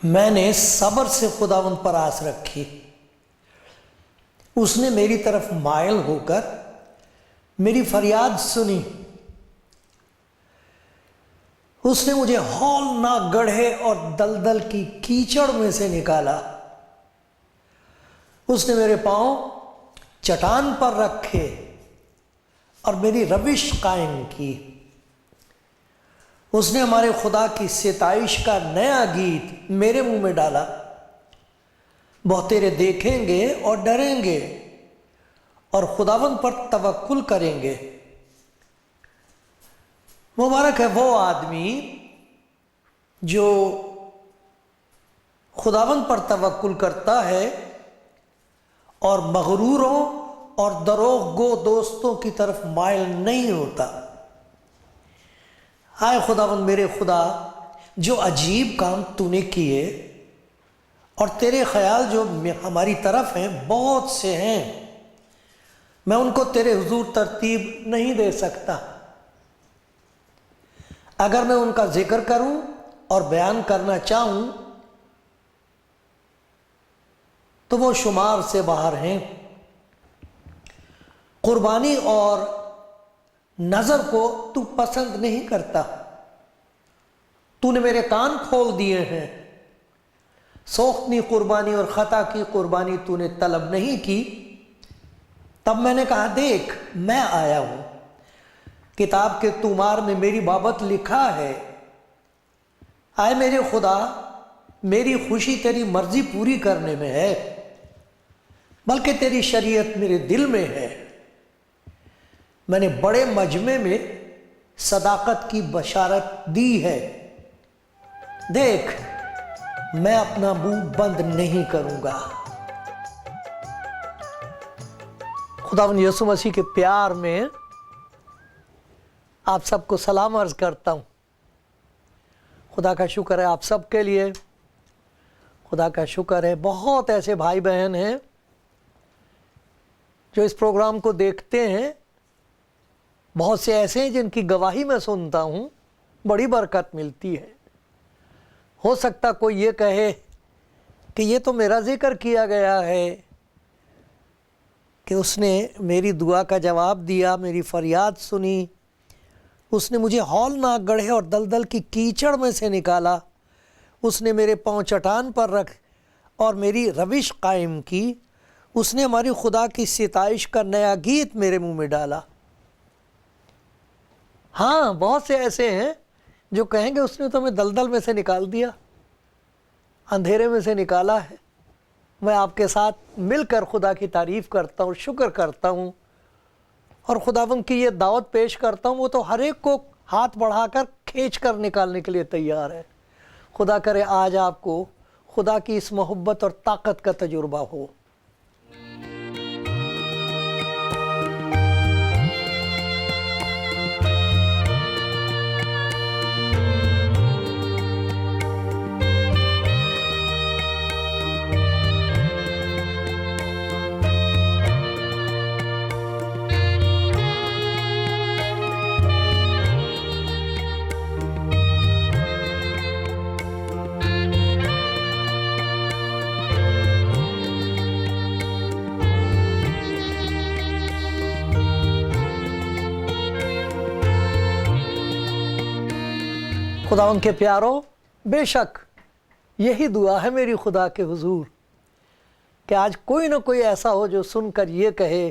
میں نے صبر سے خداوند پر آس رکھی، اس نے میری طرف مائل ہو کر میری فریاد سنی، اس نے مجھے ہولناک گڑھے اور دلدل کی کیچڑ میں سے نکالا، اس نے میرے پاؤں چٹان پر رکھے اور میری روش قائم کی، اس نے ہمارے خدا کی ستائش کا نیا گیت میرے منہ میں ڈالا، بہتیرے دیکھیں گے اور ڈریں گے اور خداوند پر توکل کریں گے۔ مبارک ہے وہ آدمی جو خداوند پر توکل کرتا ہے اور مغروروں اور دروغ گو دوستوں کی طرف مائل نہیں ہوتا۔ ہائے خداوند میرے خدا، جو عجیب کام تو نے کیے اور تیرے خیال جو ہماری طرف ہیں بہت سے ہیں، میں ان کو تیرے حضور ترتیب نہیں دے سکتا۔ اگر میں ان کا ذکر کروں اور بیان کرنا چاہوں تو وہ شمار سے باہر ہیں۔ قربانی اور نظر کو تو پسند نہیں کرتا، تو نے میرے کان کھول دیے ہیں، سوختنی قربانی اور خطا کی قربانی تو نے طلب نہیں کی۔ تب میں نے کہا دیکھ میں آیا ہوں، کتاب کے طومار میں میری بابت لکھا ہے۔ آئے میرے خدا، میری خوشی تیری مرضی پوری کرنے میں ہے، بلکہ تیری شریعت میرے دل میں ہے۔ میں نے بڑے مجمع میں صداقت کی بشارت دی ہے، دیکھ میں اپنا منہ بند نہیں کروں گا۔ خداوند یسوع مسیح کے پیار میں آپ سب کو سلام عرض کرتا ہوں۔ خدا کا شکر ہے آپ سب کے لیے، خدا کا شکر ہے بہت ایسے بھائی بہن ہیں جو اس پروگرام کو دیکھتے ہیں، بہت سے ایسے ہیں جن کی گواہی میں سنتا ہوں، بڑی برکت ملتی ہے۔ ہو سکتا کوئی یہ کہے کہ یہ تو میرا ذکر کیا گیا ہے کہ اس نے میری دعا کا جواب دیا، میری فریاد سنی، اس نے مجھے ہولناک گڑھے اور دلدل کی کیچڑ میں سے نکالا، اس نے میرے پاؤں چٹان پر رکھ اور میری روش قائم کی، اس نے ہماری خدا کی ستائش کا نیا گیت میرے منہ میں ڈالا۔ ہاں بہت سے ایسے ہیں جو کہیں گے اس نے تو ہمیں دلدل میں سے نکال دیا، اندھیرے میں سے نکالا ہے۔ میں آپ کے ساتھ مل کر خدا کی تعریف کرتا ہوں، شکر کرتا ہوں، اور خداوند کی یہ دعوت پیش کرتا ہوں، وہ تو ہر ایک کو ہاتھ بڑھا کر کھینچ کر نکالنے کے لیے تیار ہے۔ خدا کرے آج آپ کو خدا کی اس محبت اور طاقت کا تجربہ ہو۔ خداوند کے پیارو، بے شک یہی دعا ہے میری خدا کے حضور کہ آج کوئی نہ کوئی ایسا ہو جو سن کر یہ کہے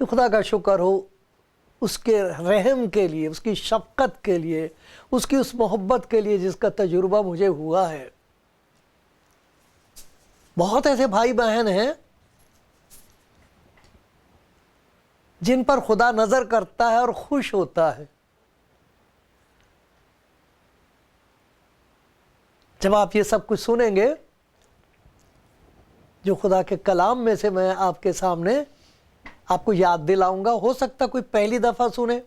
کہ خدا کا شکر ہو اس کے رحم کے لیے، اس کی شفقت کے لیے، اس کی اس محبت کے لیے جس کا تجربہ مجھے ہوا ہے۔ بہت ایسے بھائی بہن ہیں جن پر خدا نظر کرتا ہے اور خوش ہوتا ہے۔ جب آپ یہ سب کچھ سنیں گے جو خدا کے کلام میں سے میں آپ کے سامنے آپ کو یاد دلاؤں گا، ہو سکتا کوئی پہلی دفعہ سنے،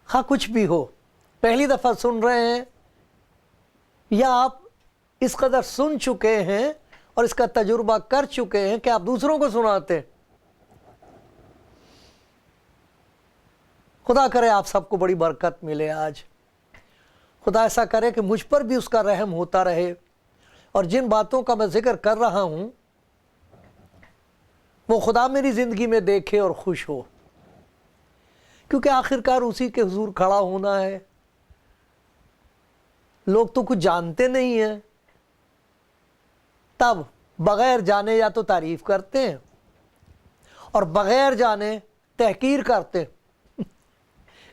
ہاں کچھ بھی ہو، پہلی دفعہ سن رہے ہیں یا آپ اس قدر سن چکے ہیں اور اس کا تجربہ کر چکے ہیں کہ آپ دوسروں کو سناتے ہیں۔ خدا کرے آپ سب کو بڑی برکت ملے آج، خدا ایسا کرے کہ مجھ پر بھی اس کا رحم ہوتا رہے، اور جن باتوں کا میں ذکر کر رہا ہوں وہ خدا میری زندگی میں دیکھے اور خوش ہو، کیونکہ آخرکار اسی کے حضور کھڑا ہونا ہے۔ لوگ تو کچھ جانتے نہیں ہیں، تب بغیر جانے یا تو تعریف کرتے ہیں اور بغیر جانے تحقیر کرتے ہیں۔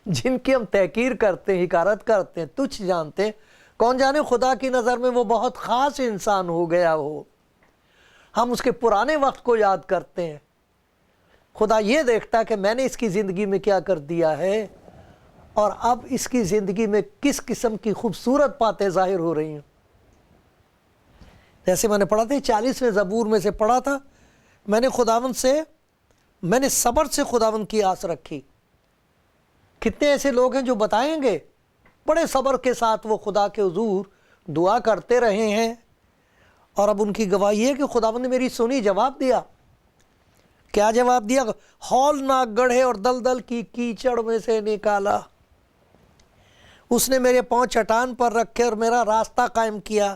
جن کی ہم تحقیر کرتے ہیں، حقارت کرتے ہیں، تجھ جانتے ہیں، کون جانے خدا کی نظر میں وہ بہت خاص انسان ہو گیا ہو۔ ہم اس کے پرانے وقت کو یاد کرتے ہیں، خدا یہ دیکھتا ہے کہ میں نے اس کی زندگی میں کیا کر دیا ہے اور اب اس کی زندگی میں کس قسم کی خوبصورت باتیں ظاہر ہو رہی ہیں۔ جیسے میں نے پڑھا تھا 40ویں زبور میں سے پڑھا تھا، میں نے صبر سے خداوند کی آس رکھی۔ کتنے ایسے لوگ ہیں جو بتائیں گے بڑے صبر کے ساتھ وہ خدا کے حضور دعا کرتے رہے ہیں، اور اب ان کی گواہی ہے کہ خداوند نے میری سنی، جواب دیا۔ کیا جواب دیا؟ ہولناک گڑھے اور دلدل کی کیچڑ میں سے نکالا، اس نے میرے پاؤں چٹان پر رکھے اور میرا راستہ قائم کیا،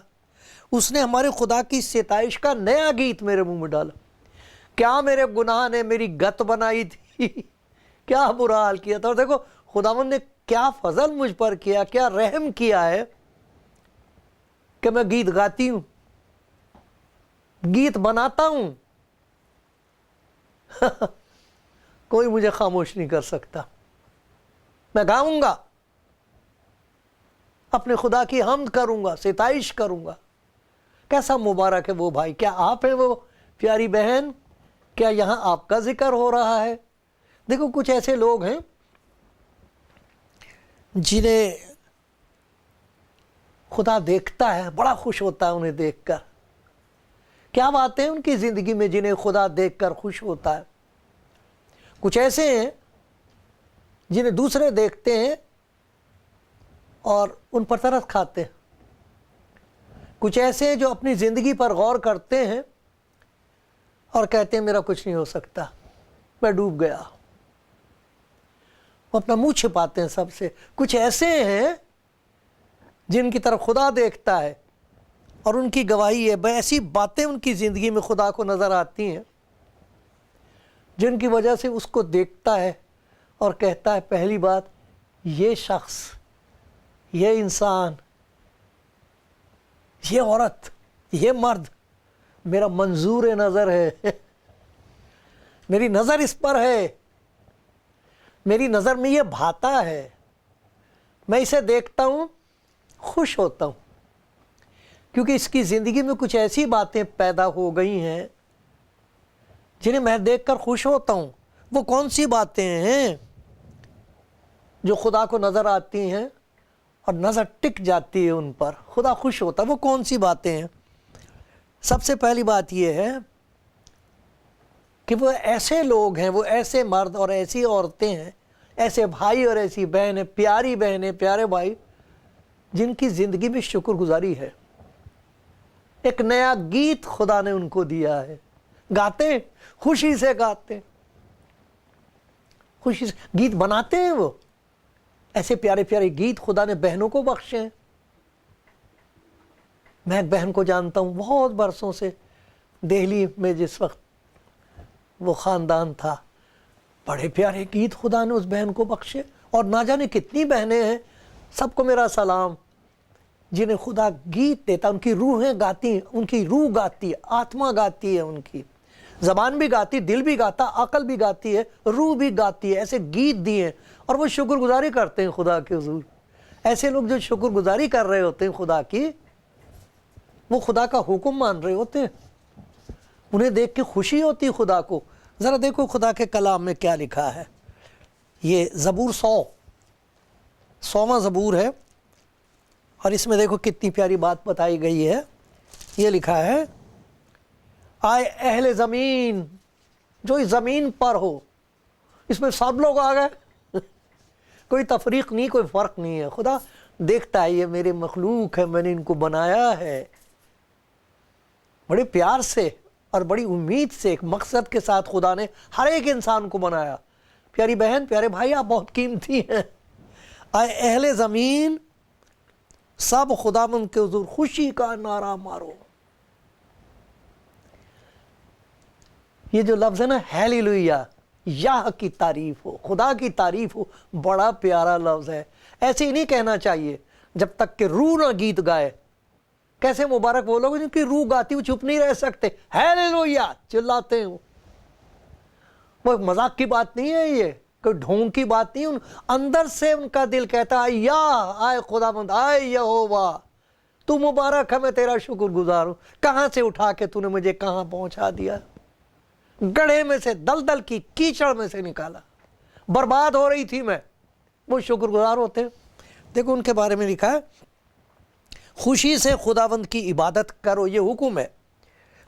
اس نے ہمارے خدا کی ستائش کا نیا گیت میرے منہ میں ڈالا۔ کیا میرے گناہ نے میری گت بنائی تھی، کیا برا حال کیا تھا، اور دیکھو خداوند نے کیا فضل مجھ پر کیا، کیا رحم کیا ہے کہ میں گیت گاتی ہوں، گیت بناتا ہوں۔ کوئی مجھے خاموش نہیں کر سکتا، میں گاؤں گا، اپنے خدا کی حمد کروں گا، ستائش کروں گا۔ کیسا مبارک ہے وہ بھائی، کیا آپ ہیں وہ پیاری بہن، کیا یہاں آپ کا ذکر ہو رہا ہے؟ دیکھو کچھ ایسے لوگ ہیں جنہیں خدا دیکھتا ہے، بڑا خوش ہوتا ہے انہیں دیکھ کر۔ کیا باتیں ہیں ان کی زندگی میں جنہیں خدا دیکھ کر خوش ہوتا ہے؟ کچھ ایسے ہیں جنہیں دوسرے دیکھتے ہیں اور ان پر ترس کھاتے ہیں۔ کچھ ایسے ہیں جو اپنی زندگی پر غور کرتے ہیں اور کہتے ہیں میرا کچھ نہیں ہو سکتا، میں ڈوب گیا، وہ اپنا منہ چھپاتے ہیں سب سے۔ کچھ ایسے ہیں جن کی طرف خدا دیکھتا ہے اور ان کی گواہی ہے، ایسی باتیں ان کی زندگی میں خدا کو نظر آتی ہیں جن کی وجہ سے اس کو دیکھتا ہے اور کہتا ہے پہلی بات، یہ شخص، یہ انسان، یہ عورت، یہ مرد میرا منظور نظر ہے، میری نظر اس پر ہے، میری نظر میں یہ بھاتا ہے، میں اسے دیکھتا ہوں خوش ہوتا ہوں، کیونکہ اس کی زندگی میں کچھ ایسی باتیں پیدا ہو گئی ہیں جنہیں میں دیکھ کر خوش ہوتا ہوں۔ وہ کون سی باتیں ہیں جو خدا کو نظر آتی ہیں اور نظر ٹک جاتی ہے ان پر، خدا خوش ہوتا ہے؟ وہ کون سی باتیں ہیں؟ سب سے پہلی بات یہ ہے کہ وہ ایسے لوگ ہیں، وہ ایسے مرد اور ایسی عورتیں ہیں، ایسے بھائی اور ایسی بہنیں، پیاری بہنیں، پیارے بھائی، جن کی زندگی میں شکر گزاری ہے۔ ایک نیا گیت خدا نے ان کو دیا ہے، گاتے ہیں، خوشی سے گاتے ہیں، خوشی سے گیت بناتے ہیں۔ وہ ایسے پیارے پیارے گیت خدا نے بہنوں کو بخشے ہیں۔ میں ایک بہن کو جانتا ہوں بہت برسوں سے، دہلی میں جس وقت وہ خاندان تھا، بڑے پیارے گیت خدا نے اس بہن کو بخشے، اور نہ جانے کتنی بہنیں ہیں، سب کو میرا سلام، جنہیں خدا گیت دیتا، ان کی روحیں گاتی ہیں، ان کی روح گاتی ہے، آتما گاتی ہے، ان کی زبان بھی گاتی، دل بھی گاتا، عقل بھی گاتی ہے، روح بھی گاتی ہے، ایسے گیت دیے ہیں، اور وہ شکر گزاری کرتے ہیں خدا کے حضور۔ ایسے لوگ جو شکر گزاری کر رہے ہوتے ہیں خدا کی، وہ خدا کا حکم مان رہے ہوتے ہیں، انہیں دیکھ کے خوشی ہوتی ہے خدا کو۔ ذرا دیکھو خدا کے کلام میں کیا لکھا ہے۔ یہ زبور 100واں زبور ہے اور اس میں دیکھو کتنی پیاری بات بتائی گئی ہے. یہ لکھا ہے آئے اہل زمین، جو اس زمین پر ہو. اس میں سب لوگ آ گئے، کوئی تفریق نہیں، کوئی فرق نہیں ہے. خدا دیکھتا ہے یہ میرے مخلوق ہے، میں نے ان کو بنایا ہے بڑے پیار سے اور بڑی امید سے، ایک مقصد کے ساتھ خدا نے ہر ایک انسان کو بنایا. پیاری بہن، پیارے بھائی، آپ بہت قیمتی ہیں. آئے اہل زمین، سب خداوند کے حضور خوشی کا نعرہ مارو. یہ جو لفظ ہے نا ہیلیلویا، یا کی تعریف ہو، خدا کی تعریف ہو، بڑا پیارا لفظ ہے. ایسے ہی نہیں کہنا چاہیے جب تک کہ روح نہ گیت گائے. کیسے مبارک وہ لوگ جن کی روح گاتی ہوئی چپ نہیں رہ سکتے، ہیلیلویا چلاتے ہیں. وہ مذاق کی بات نہیں ہے، یہ کوئی ڈھونگ کی بات نہیں. اندر سے ان کا دل کہتا ہے یا آئے خداوند، آئے یہوہ، تو مبارک ہے، میں تیرا شکر گزار ہوں. کہاں سے اٹھا کے تو نے مجھے کہاں پہنچا دیا، گڑھے میں سے، دلدل کی کیچڑ میں سے نکالا، برباد ہو رہی تھی میں. وہ شکر گزار ہوتے ہیں. دیکھو ان کے بارے میں لکھا ہے خوشی سے خداوند کی عبادت کرو، یہ حکم ہے.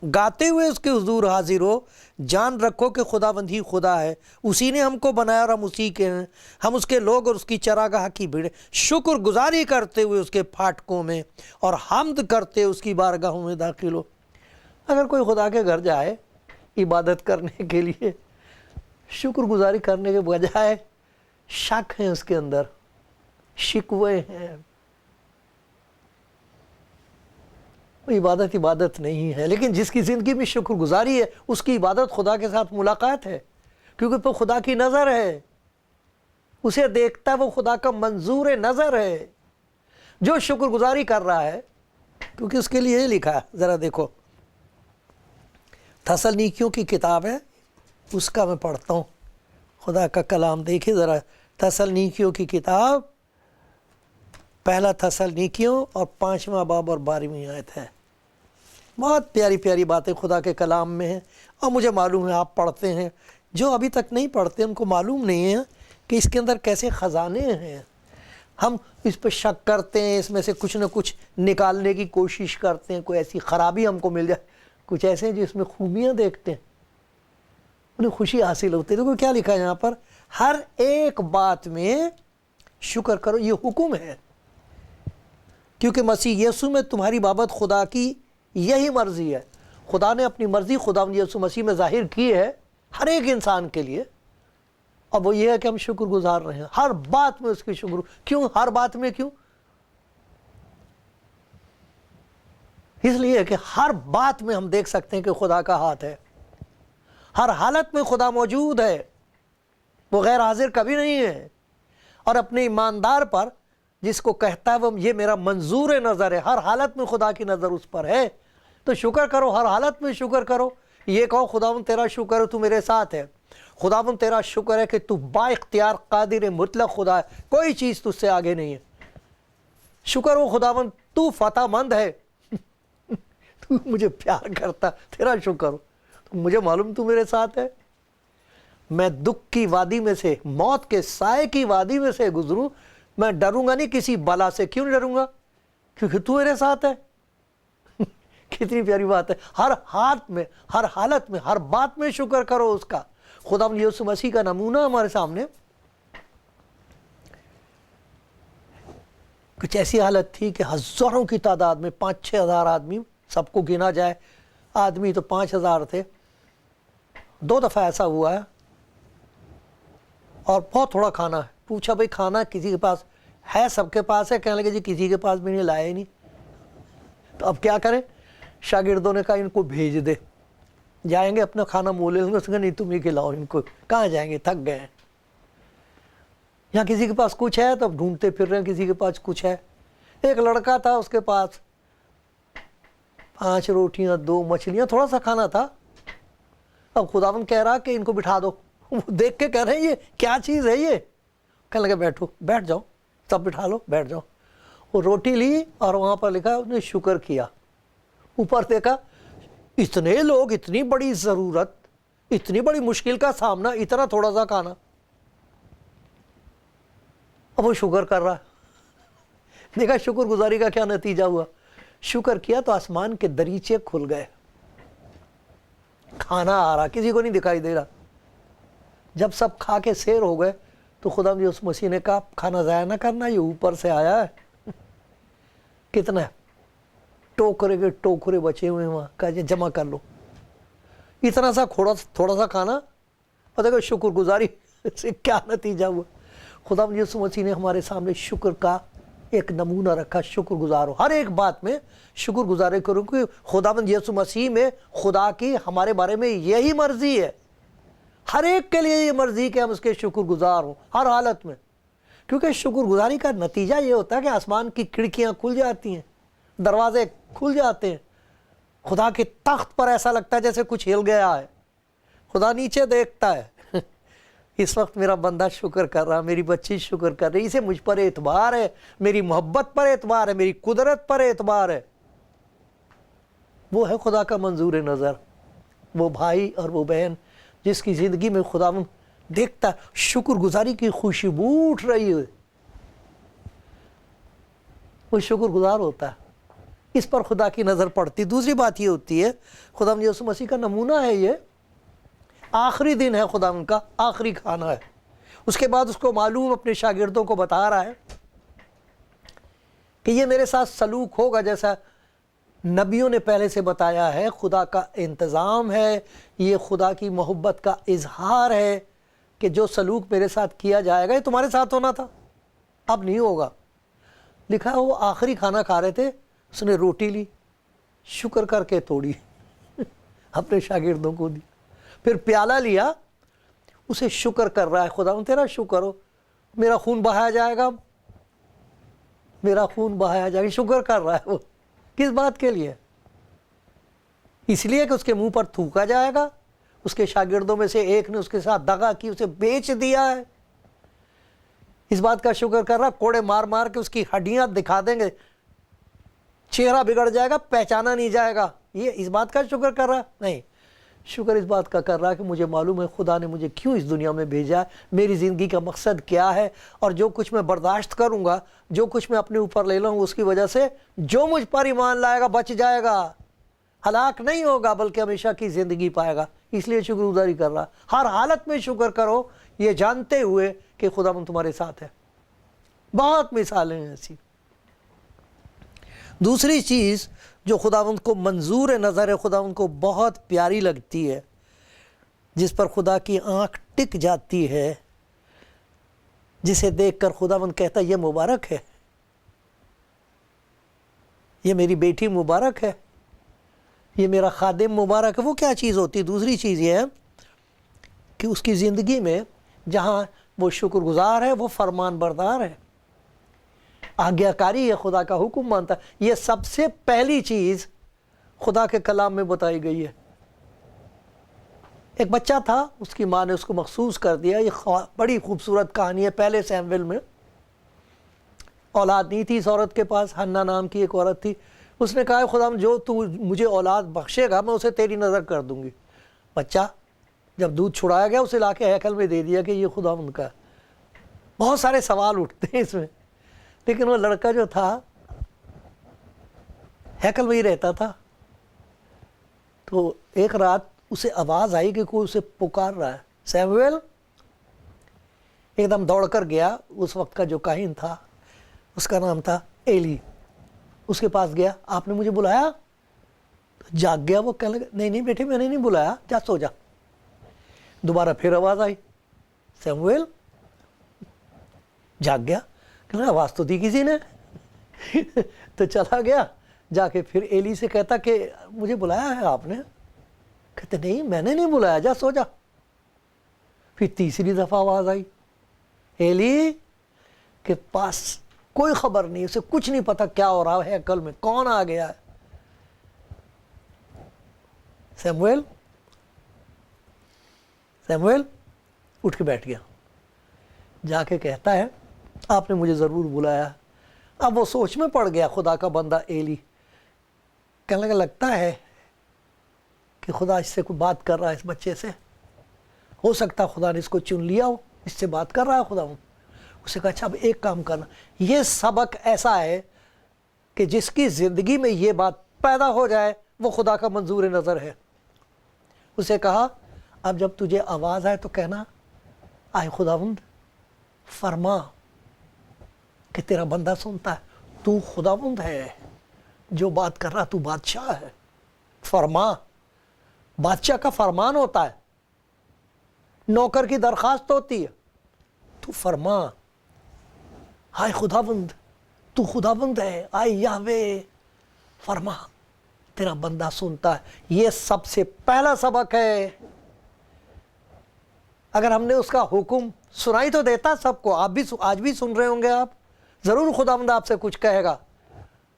گاتے ہوئے اس کے حضور حاضر ہو، جان رکھو کہ خداوند ہی خدا ہے. اسی نے ہم کو بنایا اور ہم اسی کے ہیں، ہم اس کے لوگ اور اس کی چراگاہ کی بھیڑ. شکر گزاری کرتے ہوئے اس کے پھاٹکوں میں اور حمد کرتے اس کی بارگاہوں میں داخل ہو. اگر کوئی خدا کے گھر جائے عبادت کرنے کے لیے، شکر گزاری کرنے کے بجائے شک ہیں اس کے اندر، شکوے ہیں، عبادت نہیں ہے. لیکن جس کی زندگی میں شکر گزاری ہے، اس کی عبادت خدا کے ساتھ ملاقات ہے، کیونکہ وہ خدا کی نظر ہے، اسے دیکھتا ہے، وہ خدا کا منظور نظر ہے. جو شکر گزاری کر رہا ہے، کیونکہ اس کے لیے یہ لکھا ہے، ذرا دیکھو تسلنیکیوں کی کتاب ہے، اس کا میں پڑھتا ہوں خدا کا کلام. دیکھیں ذرا تسلنیکیوں کی کتاب، پہلا تسلنیکیوں اور 5واں باب اور 12ویں آیت ہے. بہت پیاری پیاری باتیں خدا کے کلام میں ہیں. اور مجھے معلوم ہے آپ پڑھتے ہیں، جو ابھی تک نہیں پڑھتے ان کو معلوم نہیں ہے کہ اس کے اندر کیسے خزانے ہیں. ہم اس پہ شک کرتے ہیں، اس میں سے کچھ نہ کچھ نکالنے کی کوشش کرتے ہیں، کوئی ایسی خرابی ہم کو مل جائے. کچھ ایسے ہیں جو اس میں خوبیاں دیکھتے ہیں، انہیں خوشی حاصل ہوتی ہے. دیکھو کیا لکھا ہے یہاں پر، ہر ایک بات میں شکر کرو، یہ حکم ہے، کیونکہ مسیح یسوع میں تمہاری بابت خدا کی یہی مرضی ہے. خدا نے اپنی مرضی خداوند یسوع مسیح میں ظاہر کی ہے ہر ایک انسان کے لیے. اب وہ یہ ہے کہ ہم شکر گزار رہے ہیں ہر بات میں اس کی شکر. کیوں ہر بات میں؟ کیوں؟ اس لیے کہ ہر بات میں ہم دیکھ سکتے ہیں کہ خدا کا ہاتھ ہے. ہر حالت میں خدا موجود ہے، وہ غیر حاضر کبھی نہیں ہے. اور اپنے ایماندار پر جس کو کہتا ہے وہ یہ میرا منظور نظر ہے، ہر حالت میں خدا کی نظر اس پر ہے. تو شکر کرو، ہر حالت میں شکر کرو. یہ کہو خداوند تیرا شکر ہے تو میرے ساتھ ہے. خداوند تیرا شکر ہے کہ تو با اختیار قادر مطلق خدا ہے، کوئی چیز تجھ سے آگے نہیں ہے. شکر ہو خداوند تو فتح مند ہے، تو مجھے پیار کرتا، تیرا شکر ہو. مجھے معلوم تو میرے ساتھ ہے. میں دکھ کی وادی میں سے، موت کے سائے کی وادی میں سے گزروں، میں ڈروں گا نہیں کسی بلا سے. کیوں ڈروں گا؟ کیونکہ تو میرے ساتھ ہے. کتنی پیاری بات ہے. ہر ہاتھ میں، ہر حالت میں، ہر بات میں شکر کرو اس کا. خداوند یسوع مسیح کا نمونہ ہمارے سامنے. کچھ ایسی حالت تھی کہ ہزاروں کی تعداد میں 5-6 ہزار آدمی، سب کو گنا جائے آدمی تو 5,000 تھے. 2 دفعہ ایسا ہوا ہے اور بہت تھوڑا کھانا ہے. پوچھا بھئی کھانا کسی کے پاس ہے؟ سب کے پاس ہے. کہنے لگے جی کسی کے پاس بھی نہیں، لائے نہیں. تو اب کیا کریں؟ شاگردوں نے کہا ان کو بھیج دے، جائیں گے اپنا کھانا مول لیں گے. اس نے نہیں تم ہی کھلاؤ ان کو، کہاں جائیں گے، تھک گئے ہیں. یہاں کسی کے پاس کچھ ہے تو ڈھونڈتے پھر رہے ہیں کسی کے پاس کچھ ہے. ایک لڑکا تھا، اس کے پاس 5 روٹیاں 2 مچھلیاں، تھوڑا سا کھانا تھا. اب خداوند کہہ رہا کہ ان کو بٹھا دو. وہ دیکھ کے کہہ رہے ہیں یہ کیا چیز ہے یہ؟ کہنے لگے بیٹھو، بیٹھ جاؤ، سب بٹھا لو، بیٹھ جاؤ. وہ روٹی لی اور وہاں پر لکھا اس نے شکر کیا. اوپر دیکھا اتنے لوگ، اتنی بڑی ضرورت، اتنی بڑی مشکل کا سامنا، اتنا تھوڑا سا کھانا. اب وہ شکر کر رہا ہے. دیکھا شکر گزاری کا کیا نتیجہ ہوا؟ شکر کیا تو آسمان کے دریچے کھل گئے، کھانا آ رہا، کسی کو نہیں دکھائی دے رہا۔ جب سب کھا کے سیر ہو گئے تو خدا اس مسیح نے کہا کھانا ضائع نہ کرنا، یہ اوپر سے آیا ہے۔ کتنا ہے؟ ٹوکرے کے ٹوکرے بچے ہوئے وہاں، کہا جی جمع کر لو۔ اتنا سا تھوڑا سا کھانا، اور دیکھو شکر گزاری سے کیا نتیجہ ہوا۔ خدا یسوع مسیح نے ہمارے سامنے شکر کا ایک نمونہ رکھا، شکر گزار ہو، ہر ایک بات میں شکر گزاری کرو، کہ خداوند یسوع مسیح میں خدا کی ہمارے بارے میں یہی مرضی ہے، ہر ایک کے لیے یہ مرضی کہ ہم اس کے شکر گزار ہوں ہر حالت میں، کیونکہ شکر گزاری کا نتیجہ یہ ہوتا ہے کہ آسمان کی کھڑکیاں کھل جاتی ہیں، دروازے کھل جاتے ہیں، خدا کے تخت پر ایسا لگتا ہے جیسے کچھ ہل گیا ہے، خدا نیچے دیکھتا ہے، اس وقت میرا بندہ شکر کر رہا، میری بچی شکر کر رہی، اسے مجھ پر اعتبار ہے، میری محبت پر اعتبار ہے، میری قدرت پر اعتبار ہے۔ وہ ہے خدا کا منظور نظر، وہ بھائی اور وہ بہن جس کی زندگی میں خدا دیکھتا ہے، شکر گزاری کی خوشبو اٹھ رہی ہے، وہ شکر گزار ہوتا ہے، اس پر خدا کی نظر پڑتی۔ دوسری بات یہ ہوتی ہے، خدا یسوع مسیح کا نمونہ ہے، یہ آخری دن ہے، خدا ان کا آخری کھانا ہے، اس کے بعد اس کو معلوم اپنے شاگردوں کو بتا رہا ہے کہ یہ میرے ساتھ سلوک ہوگا جیسا نبیوں نے پہلے سے بتایا ہے، خدا کا انتظام ہے، یہ خدا کی محبت کا اظہار ہے کہ جو سلوک میرے ساتھ کیا جائے گا یہ تمہارے ساتھ ہونا تھا، اب نہیں ہوگا۔ لکھا ہے وہ آخری کھانا کھا رہے تھے، اس نے روٹی لی، شکر کر کے توڑی، اپنے شاگردوں کو دی، پھر پیالہ لیا، اسے شکر کر رہا ہے، خدا تیرا شکر ہو، میرا خون بہایا جائے گا، میرا خون بہایا جائے گا، شکر کر رہا ہے وہ، کس بات کے لیے؟ اس لیے کہ اس کے منہ پر تھوکا جائے گا، اس کے شاگردوں میں سے ایک نے اس کے ساتھ دغا کی، اسے بیچ دیا ہے، اس بات کا شکر کر رہا، کوڑے مار مار کے اس کی ہڈیاں دکھا دیں گے، چہرہ بگڑ جائے گا، پہچانا نہیں جائے گا، یہ اس بات کا شکر کر رہا نہیں، شکر اس بات کا کر رہا کہ مجھے معلوم ہے خدا نے مجھے کیوں اس دنیا میں بھیجا ہے، میری زندگی کا مقصد کیا ہے، اور جو کچھ میں برداشت کروں گا، جو کچھ میں اپنے اوپر لے لوں اس کی وجہ سے جو مجھ پر ایمان لائے گا بچ جائے گا، ہلاک نہیں ہوگا بلکہ ہمیشہ کی زندگی پائے گا، اس لیے شکر گزاری کر رہا۔ ہر حالت میں شکر کرو، یہ جانتے ہوئے کہ خدا تمہارے ساتھ ہے۔ بہت مثالیں ہیں ایسی۔ دوسری چیز جو خداوند کو منظور نظر ہے، خداوند کو بہت پیاری لگتی ہے، جس پر خدا کی آنکھ ٹک جاتی ہے، جسے دیکھ کر خداوند کہتا ہے یہ مبارک ہے، یہ میری بیٹی مبارک ہے، یہ میرا خادم مبارک ہے۔ وہ کیا چیز ہوتی ہے؟ دوسری چیز یہ ہے کہ اس کی زندگی میں جہاں وہ شکر گزار ہے، وہ فرمان بردار ہے، آگیاکاری ہے، خدا کا حکم مانتا ہے۔ یہ سب سے پہلی چیز خدا کے کلام میں بتائی گئی ہے۔ ایک بچہ تھا، اس کی ماں نے اس کو مخصوص کر دیا، یہ بڑی خوبصورت کہانی ہے، پہلے سیمویل میں۔ اولاد نہیں تھی اس عورت کے پاس، ہنا نام کی ایک عورت تھی، اس نے کہا خدا جو تو مجھے اولاد بخشے گا میں اسے تیری نظر کر دوں گی۔ بچہ جب دودھ چھڑایا گیا اسے لا کے ہیکل میں دے دیا کہ یہ خدا ان کا۔ بہت سارے سوال اٹھتے ہیں اس میں، لیکن وہ لڑکا جو تھا ہیکل میں ہی رہتا تھا، تو ایک رات اسے آواز آئی کہ کوئی اسے پکار رہا ہے، سیمویل۔ ایک دم دوڑ کر گیا، اس وقت کا جو کاہن تھا اس کا نام تھا ایلی، اس کے پاس گیا، آپ نے مجھے بلایا؟ جاگ گیا وہ، کہنے لگا نہیں بیٹے میں نے نہیں بلایا، جا سو جا۔ دوبارہ پھر آواز آئی، سیمویل، جاگ گیا، کہنے لگا آواز تو دی کسی نے، تو چلا گیا، جا کے پھر ایلی سے کہتا کہ مجھے بلایا ہے آپ نے؟ کہتے نہیں میں نے نہیں بلایا، جا سو جا۔ پھر تیسری دفعہ آواز آئی، ایلی کے پاس کوئی خبر نہیں، اسے کچھ نہیں پتا کیا ہو رہا ہے ہیکل میں، کون آ گیا ہے۔ سیمویل اٹھ کے بیٹھ گیا، جا کے کہتا ہے آپ نے مجھے ضرور بلایا۔ اب وہ سوچ میں پڑ گیا خدا کا بندہ ایلی، کہنے لگتا ہے کہ خدا اس سے کوئی بات کر رہا ہے، اس بچے سے، ہو سکتا خدا نے اس کو چن لیا ہو، اس سے بات کر رہا ہے خدا۔ اسے کہا اچھا اب ایک کام کرنا، یہ سبق ایسا ہے کہ جس کی زندگی میں یہ بات پیدا ہو جائے وہ خدا کا منظور نظر ہے۔ اسے کہا اب جب تجھے آواز آئے تو کہنا آئے خداوند فرما کہ تیرا بندہ سنتا ہے، تو خداوند ہے جو بات کر رہا، تو بادشاہ ہے، فرما۔ بادشاہ کا فرمان ہوتا ہے، نوکر کی درخواست ہوتی ہے، تو فرما۔ آئے خداوند تو خداوند ہے، آئے یہوے فرما، تیرا بندہ سنتا ہے۔ یہ سب سے پہلا سبق ہے۔ اگر ہم نے اس کا حکم سنائی تو دیتا سب کو، آپ بھی آج بھی سن رہے ہوں گے، آپ ضرور خداوند آپ سے کچھ کہے گا،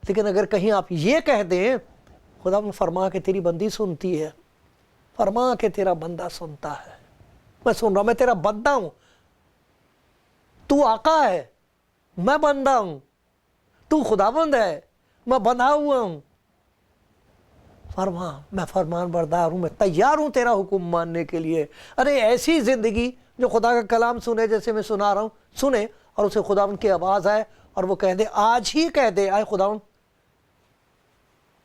لیکن اگر کہیں آپ یہ کہہ دیں خداوند فرما کہ تیری بندی سنتی ہے، فرما کہ تیرا بندہ سنتا ہے، میں سن رہا ہوں، میں تیرا بندہ ہوں، تو آقا ہے، میں بندہ ہوں، تو خداوند ہے، میں بندھا ہوا ہوں، فرما، میں فرمان بردار ہوں، میں تیار ہوں تیرا حکم ماننے کے لیے۔ ارے ایسی زندگی جو خدا کا کلام سنے جیسے میں سنا رہا ہوں، سنے اور اسے خداوند کی آواز آئے اور وہ کہہ دے، آج ہی کہہ دے آئے خداوند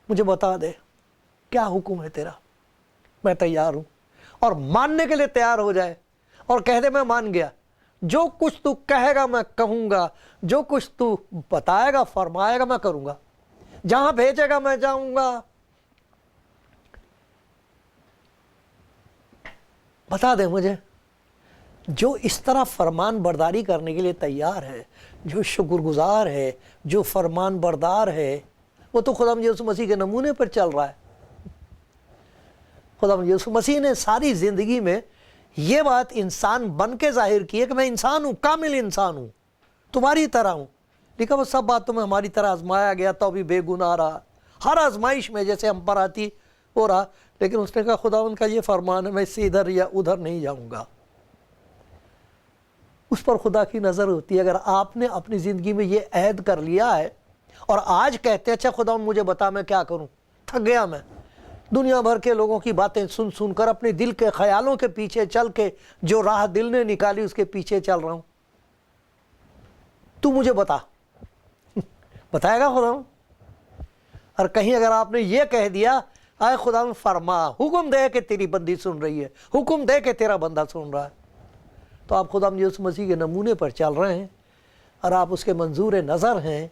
مجھے بتا دے کیا حکم ہے تیرا، میں تیار ہوں، اور ماننے کے لیے تیار ہو جائے اور کہہ دے میں مان گیا، جو کچھ تو کہے گا میں کہوں گا، جو کچھ تو بتائے گا فرمائے گا میں کروں گا، جہاں بھیجے گا میں جاؤں گا۔ بتا دے مجھے، جو اس طرح فرمان برداری کرنے کے لیے تیار ہے، جو شکر گزار ہے، جو فرمان بردار ہے، وہ تو خدا یسوع مسیح کے نمونے پر چل رہا ہے۔ خدا یسوع مسیح نے ساری زندگی میں یہ بات انسان بن کے ظاہر کی ہے کہ میں انسان ہوں، کامل انسان ہوں، تمہاری طرح ہوں، لیکن وہ سب باتوں میں ہماری طرح آزمایا گیا تو بھی بے گناہ رہا، ہر آزمائش میں جیسے ہم پر آتی وہ رہا، لیکن اس نے کہا خداوند کا یہ فرمان ہے، میں اس سے ادھر یا ادھر نہیں جاؤں گا۔ اس پر خدا کی نظر ہوتی ہے۔ اگر آپ نے اپنی زندگی میں یہ عہد کر لیا ہے اور آج کہتے ہیں اچھا خداوند مجھے بتا میں کیا کروں، تھک گیا میں دنیا بھر کے لوگوں کی باتیں سن سن کر، اپنے دل کے خیالوں کے پیچھے چل کے، جو راہ دل نے نکالی اس کے پیچھے چل رہا ہوں، تو مجھے بتا، بتائے گا خداوند۔ اور کہیں اگر آپ نے یہ کہہ دیا آئے خداوند فرما، حکم دے کہ تیری بندی سن رہی ہے، حکم دے کہ تیرا بندہ سن رہا ہے، تو آپ خدا یسوع مسیح کے نمونے پر چل رہے ہیں اور آپ اس کے منظور نظر ہیں،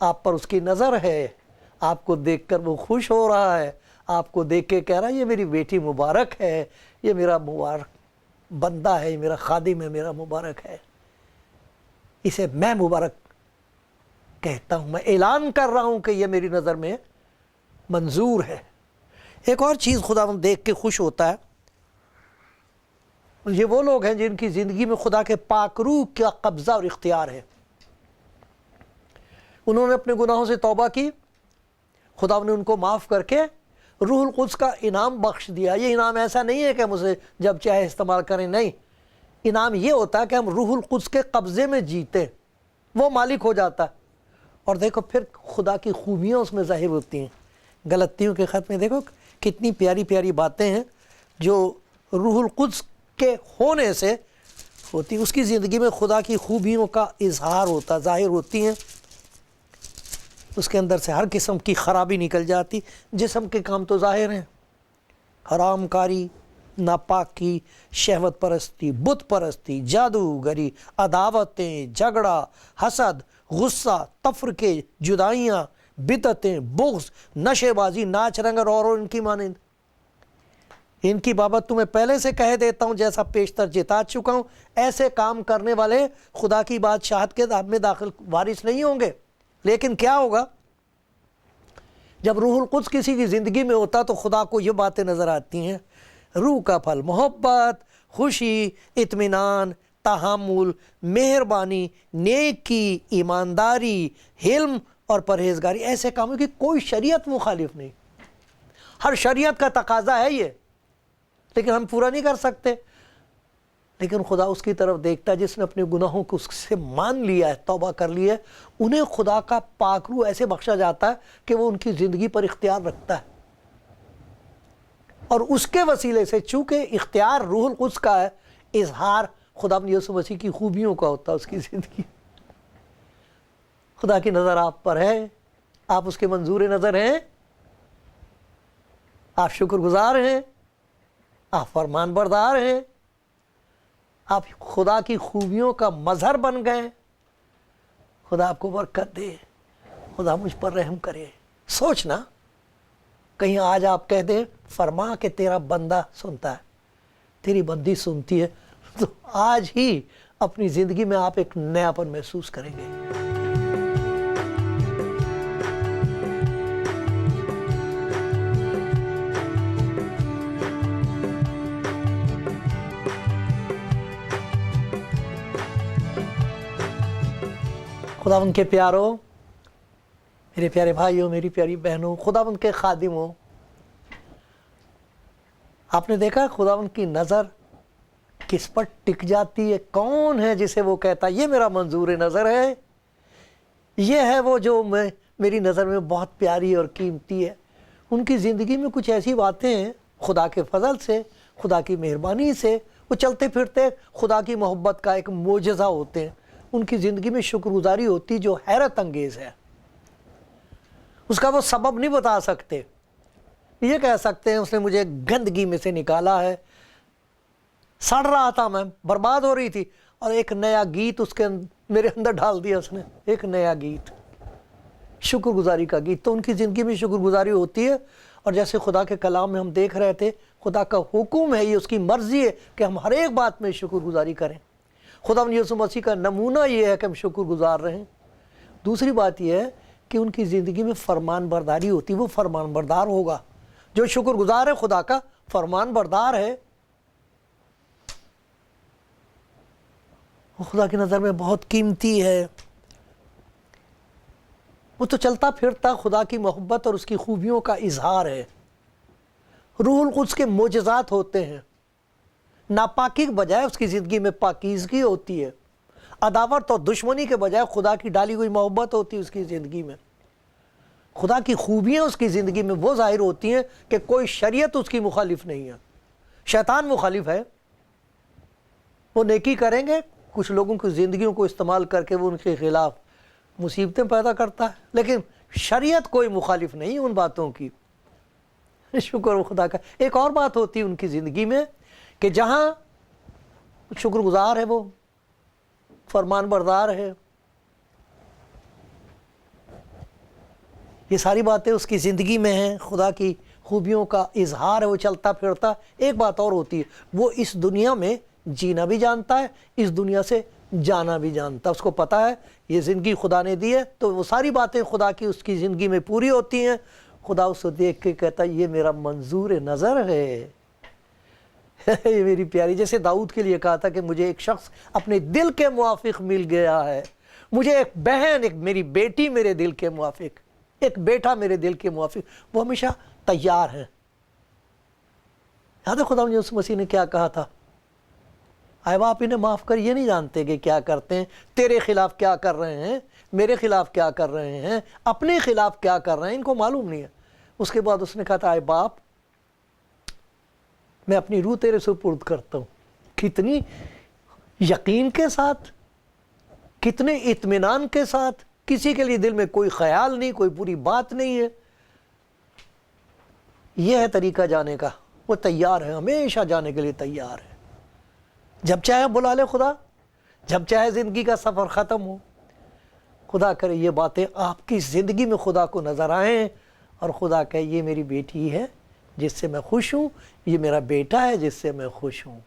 آپ پر اس کی نظر ہے، آپ کو دیکھ کر وہ خوش ہو رہا ہے، آپ کو دیکھ کے کہہ رہا ہے یہ میری بیٹی مبارک ہے، یہ میرا مبارک بندہ ہے، یہ میرا خادم ہے، میرا مبارک ہے، اسے میں مبارک کہتا ہوں، میں اعلان کر رہا ہوں کہ یہ میری نظر میں منظور ہے۔ ایک اور چیز خداوند دیکھ کے خوش ہوتا ہے، یہ وہ لوگ ہیں جن کی زندگی میں خدا کے پاک روح کا قبضہ اور اختیار ہے۔ انہوں نے اپنے گناہوں سے توبہ کی، خدا نے ان کو معاف کر کے روح القدس کا انعام بخش دیا۔ یہ انعام ایسا نہیں ہے کہ ہم اسے جب چاہے استعمال کریں، نہیں، انعام یہ ہوتا ہے کہ ہم روح القدس کے قبضے میں جیتے، وہ مالک ہو جاتا ہے، اور دیکھو پھر خدا کی خوبیاں اس میں ظاہر ہوتی ہیں۔ غلطیوں کے خط میں دیکھو کتنی پیاری پیاری باتیں ہیں جو روح القدس کے ہونے سے ہوتی، اس کی زندگی میں خدا کی خوبیوں کا اظہار ہوتا، ظاہر ہوتی ہیں، اس کے اندر سے ہر قسم کی خرابی نکل جاتی۔ جسم کے کام تو ظاہر ہیں، حرام کاری، ناپاکی، شہوت پرستی، بت پرستی، جادوگری، عداوتیں، جھگڑا، حسد، غصہ، تفرقے، جدائیاں، بدعتیں، بغض، نشے بازی، ناچ رنگ اور ان کی مانند۔ ان کی بابت تمہیں پہلے سے کہہ دیتا ہوں، جیسا پیشتر جتا چکا ہوں، ایسے کام کرنے والے خدا کی بادشاہت کے میں داخل وارث نہیں ہوں گے۔ لیکن کیا ہوگا جب روح القدس کسی کی زندگی میں ہوتا تو خدا کو یہ باتیں نظر آتی ہیں، روح کا پھل محبت، خوشی، اطمینان، تحمل، مہربانی، نیکی، ایمانداری، حلم اور پرہیزگاری، ایسے کاموں کی کوئی شریعت مخالف نہیں۔ ہر شریعت کا تقاضا ہے یہ، لیکن ہم پورا نہیں کر سکتے۔ لیکن خدا اس کی طرف دیکھتا ہے جس نے اپنے گناہوں کو اس سے مان لیا ہے، توبہ کر لی ہے، انہیں خدا کا پاک روح ایسے بخشا جاتا ہے کہ وہ ان کی زندگی پر اختیار رکھتا ہے، اور اس کے وسیلے سے چونکہ اختیار روح القدس کا ہے، اظہار خدا اپنی یسوع مسیح کی خوبیوں کا ہوتا ہے اس کی زندگی. خدا کی نظر آپ پر ہے, آپ اس کے منظور نظر ہیں, آپ شکر گزار ہیں, آپ فرمان بردار ہیں, آپ خدا کی خوبیوں کا مظہر بن گئے. خدا آپ کو برکت دے, خدا مجھ پر رحم کرے. سوچنا کہیں آج آپ کہہ دیں فرما کہ تیرا بندہ سنتا ہے, تیری بندی سنتی ہے, تو آج ہی اپنی زندگی میں آپ ایک نیاپن محسوس کریں گے. خداوند کے پیاروں, میرے پیارے بھائیوں, میری پیاری بہنوں, خداوند کے خادموں, آپ نے دیکھا خداوند کی نظر کس پر ٹک جاتی ہے؟ کون ہے جسے وہ کہتا ہے یہ میرا منظور نظر ہے, یہ ہے وہ جو میری نظر میں بہت پیاری اور قیمتی ہے. ان کی زندگی میں کچھ ایسی باتیں ہیں خدا کے فضل سے, خدا کی مہربانی سے, وہ چلتے پھرتے خدا کی محبت کا ایک معجزہ ہوتے ہیں. ان کی زندگی میں شکر گزاری ہوتی جو حیرت انگیز ہے. اس کا وہ سبب نہیں بتا سکتے. یہ کہہ سکتے ہیں اس نے مجھے گندگی میں سے نکالا ہے, سڑ رہا تھا میں, برباد ہو رہی تھی, اور ایک نیا گیت اس کے میرے اندر ڈال دیا اس نے, ایک نیا گیت, شکر گزاری کا گیت. تو ان کی زندگی میں شکر گزاری ہوتی ہے. اور جیسے خدا کے کلام میں ہم دیکھ رہے تھے, خدا کا حکم ہے, یہ اس کی مرضی ہے کہ ہم ہر ایک بات میں شکر گزاری کریں. خدا یسوع مسیح کا نمونہ یہ ہے کہ ہم شکر گزار رہیں. دوسری بات یہ ہے کہ ان کی زندگی میں فرمان برداری ہوتی, وہ فرمان بردار ہوگا. جو شکر گزار ہے خدا کا, فرمان بردار ہے, وہ خدا کی نظر میں بہت قیمتی ہے. وہ تو چلتا پھرتا خدا کی محبت اور اس کی خوبیوں کا اظہار ہے. روح القدس کے معجزات ہوتے ہیں. ناپاکی کے بجائے اس کی زندگی میں پاکیزگی ہوتی ہے. عداوت اور دشمنی کے بجائے خدا کی ڈالی ہوئی محبت ہوتی ہے اس کی زندگی میں. خدا کی خوبیاں اس کی زندگی میں وہ ظاہر ہوتی ہیں کہ کوئی شریعت اس کی مخالف نہیں ہے. شیطان مخالف ہے, وہ نیکی کریں گے, کچھ لوگوں کی زندگیوں کو استعمال کر کے وہ ان کے خلاف مصیبتیں پیدا کرتا ہے, لیکن شریعت کوئی مخالف نہیں ان باتوں کی. شکر خدا کا. ایک اور بات ہوتی ہے ان کی زندگی میں کہ جہاں شکر گزار ہے, وہ فرمان بردار ہے, یہ ساری باتیں اس کی زندگی میں ہیں, خدا کی خوبیوں کا اظہار ہے, وہ چلتا پھرتا. ایک بات اور ہوتی ہے, وہ اس دنیا میں جینا بھی جانتا ہے, اس دنیا سے جانا بھی جانتا ہے. اس کو پتا ہے یہ زندگی خدا نے دی ہے, تو وہ ساری باتیں خدا کی اس کی زندگی میں پوری ہوتی ہیں. خدا اس کو دیکھ کے کہتا ہے یہ میرا منظور نظر ہے. یہ میری پیاری, جیسے داؤد کے لیے کہا تھا کہ مجھے ایک شخص اپنے دل کے موافق مل گیا ہے, مجھے ایک بہن, ایک میری بیٹی میرے دل کے موافق, ایک بیٹا میرے دل کے موافق. وہ ہمیشہ تیار ہے. یاد ہے خدا یسوع مسیح نے کیا کہا تھا؟ اے باپ انہیں معاف کر, یہ نہیں جانتے کہ کیا کرتے ہیں. تیرے خلاف کیا کر رہے ہیں, میرے خلاف کیا کر رہے ہیں, اپنے خلاف کیا کر رہے ہیں, ان کو معلوم نہیں ہے. اس کے بعد اس نے کہا تھا اے باپ میں اپنی روح تیرے سپرد کرتا ہوں. کتنی یقین کے ساتھ, کتنے اطمینان کے ساتھ, کسی کے لیے دل میں کوئی خیال نہیں, کوئی بری بات نہیں ہے. یہ ہے طریقہ جانے کا. وہ تیار ہے, ہمیشہ جانے کے لیے تیار ہے. جب چاہے بلا لے خدا, جب چاہے زندگی کا سفر ختم ہو. خدا کرے یہ باتیں آپ کی زندگی میں خدا کو نظر آئیں, اور خدا کہے یہ میری بیٹی ہے جس سے میں خوش ہوں, یہ میرا بیٹا ہے جس سے میں خوش ہوں.